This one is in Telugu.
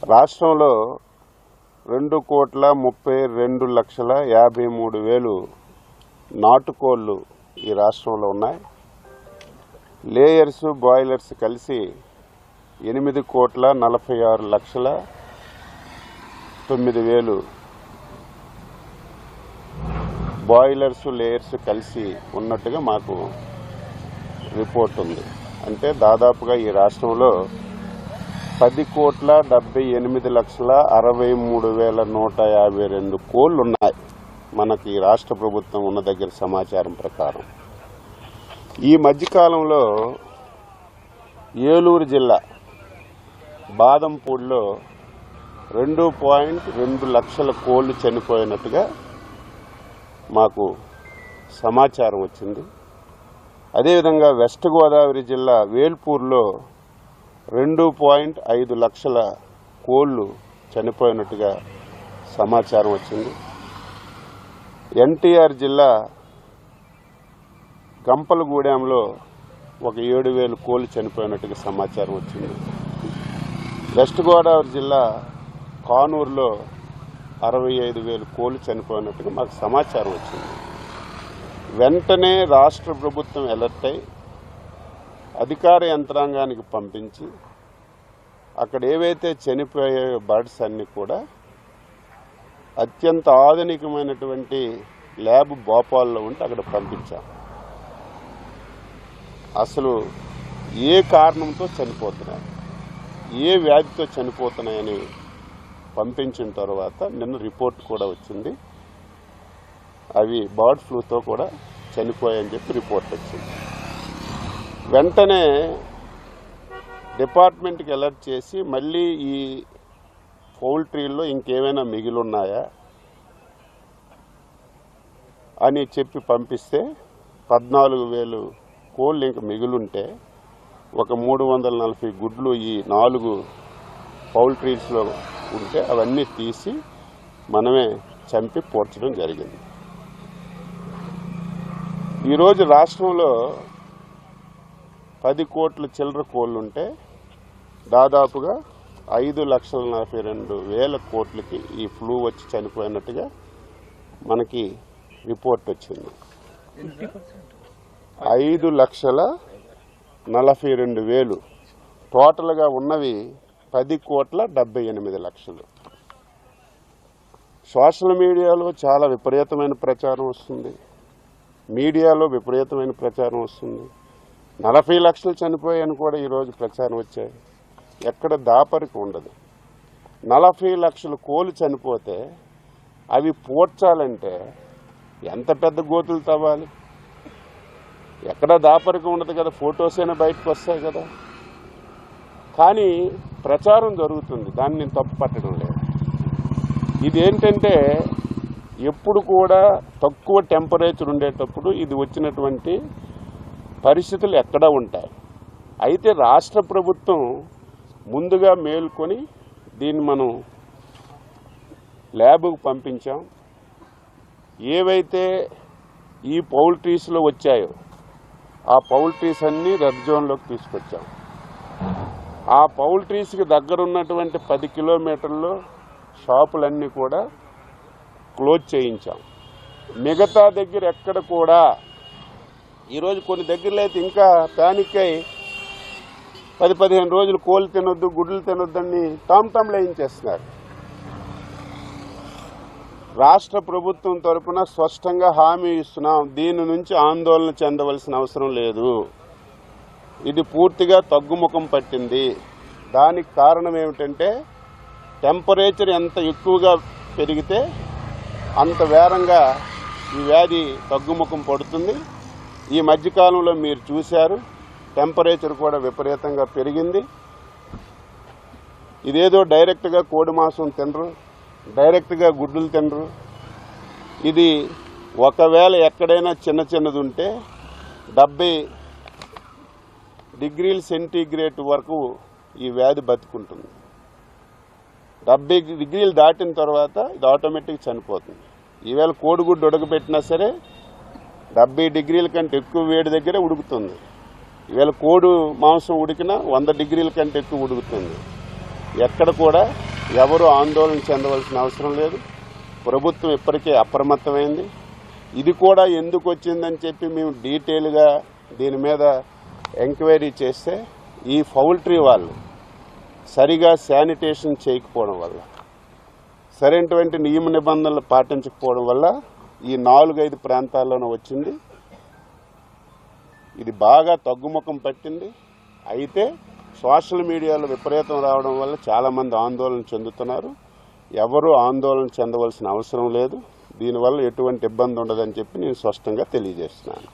రాష్ట్రంలో 2,32,53,000 నాటుకోళ్లు ఈ రాష్ట్రంలో ఉన్నాయి. లేయర్స్ బాయిలర్స్ కలిసి 8,46,09,000 బాయిలర్స్ లేయర్స్ కలిసి ఉన్నట్టుగా మాకు రిపోర్ట్ ఉంది. అంటే దాదాపుగా ఈ రాష్ట్రంలో 10,78,63,152 కోళ్లు ఉన్నాయి. మనకి రాష్ట్ర ప్రభుత్వం ఉన్న దగ్గర సమాచారం ప్రకారం ఈ మధ్యకాలంలో ఏలూరు జిల్లా బాదంపూడిలో 2.2 లక్షల కోళ్లు చనిపోయినట్టుగా మాకు సమాచారం వచ్చింది. అదేవిధంగా వెస్ట్ గోదావరి జిల్లా వేల్పూర్లో 2.5 లక్షల కోళ్లు చనిపోయినట్టుగా సమాచారం వచ్చింది. ఎన్టీఆర్ జిల్లా గంపలగూడెంలో ఒక 7,000 కోళ్లు చనిపోయినట్టుగా సమాచారం వచ్చింది. వెస్ట్ గోదావరి జిల్లా కానూరులో 65,000 కోళ్లు చనిపోయినట్టుగా మాకు సమాచారం వచ్చింది. వెంటనే రాష్ట్ర ప్రభుత్వం అలర్ట్ అయి అధికార యంత్రాంగానికి పంపించి అక్కడ ఏవైతే చనిపోయే బర్డ్స్ అన్నీ కూడా అత్యంత ఆధునికమైనటువంటి ల్యాబ్ భోపాల్లో ఉంటే అక్కడ పంపించాం. అసలు ఏ కారణంతో చనిపోతున్నాయి, ఏ వ్యాధితో చనిపోతున్నాయని పంపించిన తర్వాత నిన్న రిపోర్ట్ కూడా వచ్చింది. అవి బర్డ్ ఫ్లూతో కూడా చనిపోయాయని చెప్పి రిపోర్ట్ వచ్చింది. వెంటనే డిపార్ట్మెంట్కి అలర్ట్ చేసి మళ్ళీ ఈ పౌల్ట్రీల్లో ఇంకేమైనా మిగిలిన్నాయా అని చెప్పి పంపిస్తే 14,000 కోళ్ళు ఇంక మిగిలింటే ఒక 340 గుడ్లు ఈ 4 పౌల్ట్రీస్లో ఉంటే అవన్నీ తీసి మనమే చంపి పోర్చడం జరిగింది. ఈరోజు రాష్ట్రంలో 10 కోట్ల చిల్లర కోళ్ళుంటే దాదాపుగా 5,42,000 కోట్లకి ఈ ఫ్లూ వచ్చి చనిపోయినట్టుగా మనకి రిపోర్ట్ వచ్చింది. 5,42,000 టోటల్గా ఉన్నవి 10,78,00,000. సోషల్ మీడియాలో చాలా విపరీతమైన ప్రచారం వస్తుంది, మీడియాలో విపరీతమైన ప్రచారం వస్తుంది. 40 లక్షలు చనిపోయాయని కూడా ఈరోజు ప్రచారం వచ్చాయి. ఎక్కడ దాపరికి ఉండదు. 40 లక్షల కోళ్ళు చనిపోతే అవి పోడ్చాలంటే ఎంత పెద్ద గోతులు తవ్వాలి? ఎక్కడ దాపరికి ఉండదు కదా, ఫొటోస్ అయినా బయటకు వస్తాయి కదా. కానీ ప్రచారం జరుగుతుంది, దాన్ని నేను తప్పు పట్టడం లేదు. ఇదేంటంటే ఎప్పుడు కూడా తక్కువ టెంపరేచర్ ఉండేటప్పుడు ఇది వచ్చినటువంటి పరిస్థితులు ఎక్కడా ఉంటాయి. అయితే రాష్ట్ర ప్రభుత్వం ముందుగా మేల్కొని దీన్ని మనం ల్యాబ్కు పంపించాం. ఏవైతే ఈ పౌల్ట్రీస్లో వచ్చాయో ఆ పౌల్ట్రీస్ అన్నీ రెడ్ జోన్లోకి తీసుకొచ్చాం. ఆ పౌల్ట్రీస్కి దగ్గరున్నటువంటి 10 కిలోమీటర్లో షాపులన్నీ కూడా క్లోజ్ చేయించాం. మిగతా దగ్గర ఎక్కడ కూడా ఈరోజు కొన్ని దగ్గరలో అయితే ఇంకా ప్యానిక్ అయి 10-15 రోజులు కోళ్ళు తినొద్దు, గుడ్లు తినొద్దని టామ్ వేయించేస్తున్నారు. రాష్ట్ర ప్రభుత్వం తరఫున స్పష్టంగా హామీ ఇస్తున్నాం, దీని నుంచి ఆందోళన చెందవలసిన అవసరం లేదు. ఇది పూర్తిగా తగ్గుముఖం పట్టింది. దానికి కారణం ఏమిటంటే టెంపరేచర్ ఎంత ఎక్కువగా పెరిగితే అంత వేగంగా ఈ వ్యాధి తగ్గుముఖం పడుతుంది. ఈ మధ్యకాలంలో మీరు చూశారు, టెంపరేచర్ కూడా విపరీతంగా పెరిగింది. ఇదేదో డైరెక్ట్గా కోడి మాంసం తినరు, డైరెక్ట్గా గుడ్లు తినరు. ఇది ఒకవేళ ఎక్కడైనా చిన్నది ఉంటే 70 డిగ్రీల సెంటీగ్రేడ్ వరకు ఈ వ్యాధి బతుకుంటుంది. 70 డిగ్రీలు దాటిన తర్వాత ఇది ఆటోమేటిక్ చనిపోతుంది. ఈవేళ కోడిగుడ్డు ఉడకబెట్టినా సరే 70 డిగ్రీల కంటే ఎక్కువ వేడి దగ్గరే ఉడుకుతుంది. ఈవేళ కోడి మాంసం ఉడికినా 100 డిగ్రీల కంటే ఎక్కువ ఉడుకుతుంది. ఎక్కడ కూడా ఎవరు ఆందోళన చెందవలసిన అవసరం లేదు. ప్రభుత్వం ఇప్పటికే అప్రమత్తమైంది. ఇది కూడా ఎందుకు వచ్చిందని చెప్పి మేము డీటెయిల్గా దీని మీద ఎంక్వైరీ చేస్తే ఈ పౌల్ట్రీ వాళ్ళు సరిగా శానిటేషన్ చేయకపోవడం వల్ల, సరైనటువంటి నియమ నిబంధనలు పాటించకపోవడం వల్ల ఈ 4-5 ప్రాంతాల్లోనే వచ్చింది. ఇది బాగా తగ్గుముఖం పట్టింది. అయితే సోషల్ మీడియాలో విపరీతం రావడం వల్ల చాలామంది ఆందోళన చెందుతున్నారు. ఎవరూ ఆందోళన చెందవలసిన అవసరం లేదు. దీనివల్ల ఎటువంటి ఇబ్బంది ఉండదని చెప్పి నేను స్పష్టంగా తెలియజేస్తున్నాను.